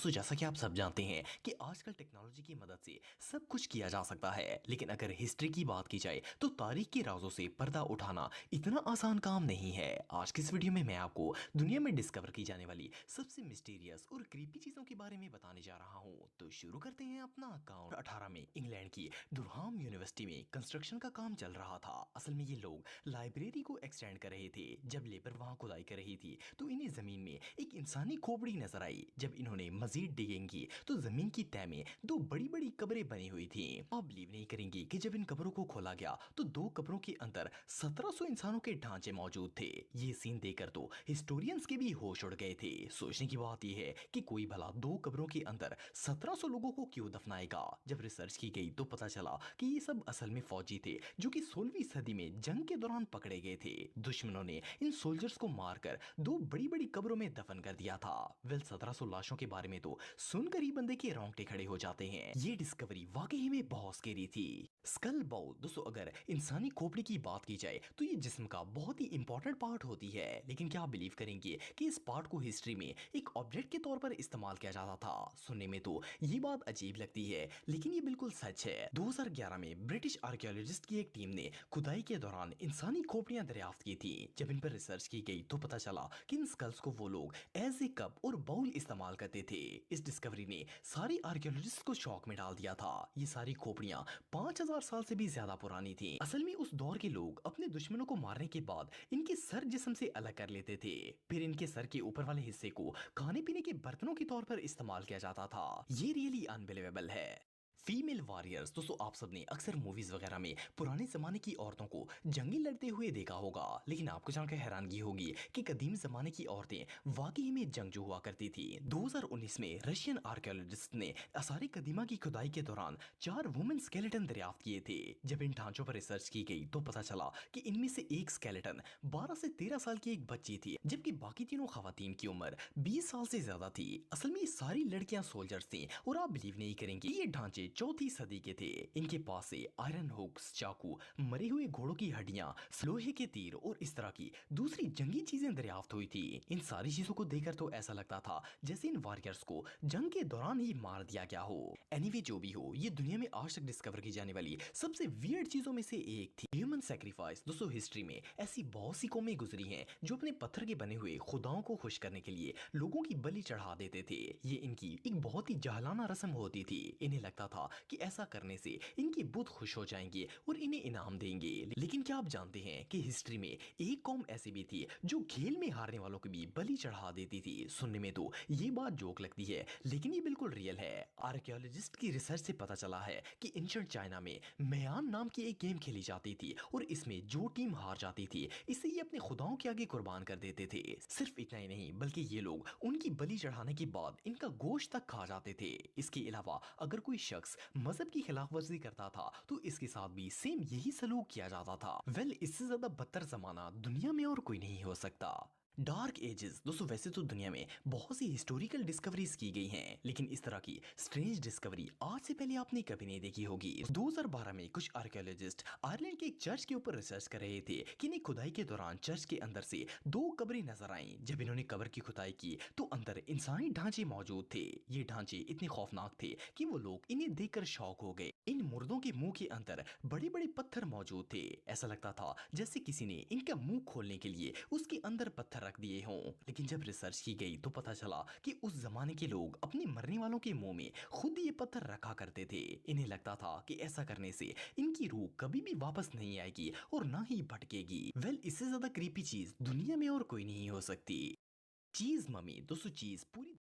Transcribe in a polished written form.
दोस्तों जैसा कि आप सब जानते हैं कि आजकल टेक्नोलॉजी की मदद से सब कुछ किया जा सकता है, लेकिन अगर हिस्ट्री की बात की जाए तो तारीख के राजों से पर्दा उठाना इतना आसान काम नहीं है। आज की इस वीडियो में मैं आपको दुनिया में डिस्कवर की जाने वाली सबसे मिस्टीरियस और क्रीपी चीजों के बारे में बताने जा रहा हूँ। तो शुरू करते हैं अपना अकाउंट। 18 में इंग्लैंड की दुरहाम यूनिवर्सिटी में कंस्ट्रक्शन का काम चल रहा था। असल में ये लोग लाइब्रेरी को एक्सटेंड कर रहे थे। जब लेबर वहां खुदाई कर रही थी तो इन्हें जमीन में एक इंसानी खोपड़ी नजर आई। जब इन्होंने मजीद डिगिंग की तो जमीन की तह में दो बड़ी बड़ी कब्रें बनी हुई थी। आप बिलीव नहीं करेंगे कि जब इन कब्रों को खोला गया तो दो कब्रों के अंदर 1700 इंसानों के ढांचे मौजूद थे। ये सीन देखकर तो हिस्टोरियंस के भी होश उड़ गए थे। सोचने की बात यह है कि कोई भला दो कब्रों के अंदर 1700 लोगों को क्यों दफनाएगा। जब रिसर्च की गई तो पता चला कि ये सब असल में फौजी थे जो कि 16वीं सदी में जंग के दौरान पकड़े गए थे। दुश्मनों ने इन सोल्जर्स को मारकर दो बड़ी बड़ी कब्रों में दफन कर दिया था। वेल 1700 लाशों के बारे में तो सुनकर ही बंदे के रोंगटे खड़े हो जाते हैं। ये डिस्कवरी वाकई में बहुत स्केरी थी। स्कल बाउल दोस्तों, अगर इंसानी खोपड़ी की बात की जाए तो ये जिस्म का बहुत ही इंपॉर्टेंट पार्ट होती है। लेकिन क्या आप बिलीव करेंगे कि इस पार्ट को हिस्ट्री में एक ऑब्जेक्ट के तौर पर इस्तेमाल किया जाता था। सुनने में तो ये बात अजीब लगती है, लेकिन ये बिल्कुल सच है। 2011 में ब्रिटिश आर्कियोलॉजिस्ट की एक टीम ने खुदाई के दौरान इंसानी खोपड़ियां दरियाफ्त की थी। जब इन पर रिसर्च की गई तो पता चला कि इन स्कल्स को वो लोग एज ए कप और बाउल इस्तेमाल करते थे। इस डिस्कवरी ने सारी आर्कियोलॉजिस्ट को शॉक में डाल दिया था। ये सारी खोपड़ियां 5000 साल से भी ज्यादा पुरानी थी। असल में उस दौर के लोग अपने दुश्मनों को मारने के बाद इनके सर जिस्म से अलग कर लेते थे। फिर इनके सर के ऊपर वाले हिस्से को खाने पीने के बर्तनों के तौर पर इस्तेमाल किया जाता था। ये रियली अनबिलीवेबल है। फीमेल वॉरियर्स दोस्तों, आप सबने अक्सर मूवीज वगैरह में पुराने जमाने की औरतों को जंगी लड़ते हुए देखा होगा, लेकिन आपको जानकर हैरानगी होगी कि कदीम जमाने की औरतें वाकई में जंगजू हुआ करती थी। 2019 में रशियन आर्कियोलॉजिस्ट ने आसारी कदीमा की खुदाई के दौरान 4 वुमेन स्केलेटन दरियाफ्त किए थे। जब इन ढांचों पर रिसर्च की गई तो पता चला कि इनमें से एक स्केलेटन 12 से 13 साल की एक बच्ची थी, जबकि बाकी तीनों खवातीन की उम्र 20 साल से ज्यादा थी। असल में ये सारी लड़कियां सोल्जर्स थी और आप बिलीव नहीं करेंगे ये ढांचे चौथी सदी के थे। इनके पास से आयरन हुक्स, चाकू, मरे हुए घोड़ों की हड्डियां, लोहे के तीर और इस तरह की दूसरी जंगी चीजें दरियाफ्त हुई थी। इन सारी चीजों को देखकर तो ऐसा लगता था जैसे इन वॉरियर्स को जंग के दौरान ही मार दिया गया हो। एनीवे जो भी हो, ये दुनिया में आज तक डिस्कवर की जाने वाली सबसे वियर्ड चीजों में से एक थी ह्यूमन सैक्रिफाइस। दोस्तों हिस्ट्री में ऐसी बहुत सी कौमें गुजरी हैं जो अपने पत्थर के बने हुए खुदाओं को खुश करने के लिए लोगों की बलि चढ़ा देते थे। ये इनकी एक बहुत ही जाहलाना रस्म होती थी। इन्हें लगता था कि ऐसा करने से इनके बुत खुश हो जाएंगे और इन्हें इनाम देंगे। लेकिन क्या आप जानते हैं कि हिस्ट्री में एक कौम ऐसी भी थी जो खेल में हारने वालों को भी बलि चढ़ा देती थी। सुनने में तो ये बात जोक लगती है, लेकिन ये बिल्कुल रियल है। आर्कियोलॉजिस्ट की रिसर्च से पता चला है कि एंशिएंट चाइना में मयान नाम की एक गेम खेली जाती थी और इसमें जो टीम हार जाती थी इसे ये अपने खुदाओं के आगे कुर्बान कर देते थे। सिर्फ इतना ही नहीं, बल्कि ये लोग उनकी बलि चढ़ाने के बाद इनका गोश्त तक खा जाते थे। इसके अलावा अगर कोई शख्स मजहब की खिलाफवर्जी करता था तो इसके साथ भी सेम यही सलूक किया जाता था। वेल इससे ज्यादा बदतर जमाना दुनिया में और कोई नहीं हो सकता। डार्क एजेस दोस्तों, वैसे तो दुनिया में बहुत सी हिस्टोरिकल डिस्कवरीज की गई हैं, लेकिन इस तरह की स्ट्रेंज डिस्कवरी आज से पहले आपने कभी नहीं देखी होगी। 2012 में कुछ आर्कियोलॉजिस्ट आयरलैंड के एक चर्च के ऊपर रिसर्च कर रहे थे कि इन्हें खुदाई के दौरान चर्च के अंदर से दो कब्रें नजर आईं। जब इन्होंने कब्र की खुदाई की तो अंदर इंसानी ढांचे मौजूद थे। ये ढांचे इतने खौफनाक थे कि वो लोग इन्हें देखकर शॉक हो गए। इन मुर्दों के मुंह के अंदर बड़े बड़े पत्थर मौजूद थे। ऐसा लगता था जैसे किसी ने इनका मुंह खोलने के लिए उसके अंदर पत्थर रख दिए हों। लेकिन जब रिसर्च की गई तो पता चला कि उस जमाने के लोग अपने मरने वालों के मुंह में खुद ये पत्थर रखा करते थे। इन्हें लगता था कि ऐसा करने से इनकी रूह कभी भी वापस नहीं आएगी और ना ही भटकेगी। वेल इससे ज्यादा क्रीपी चीज दुनिया में और कोई नहीं हो सकती। चीज मम्मी दोस्तों, चीज पूरी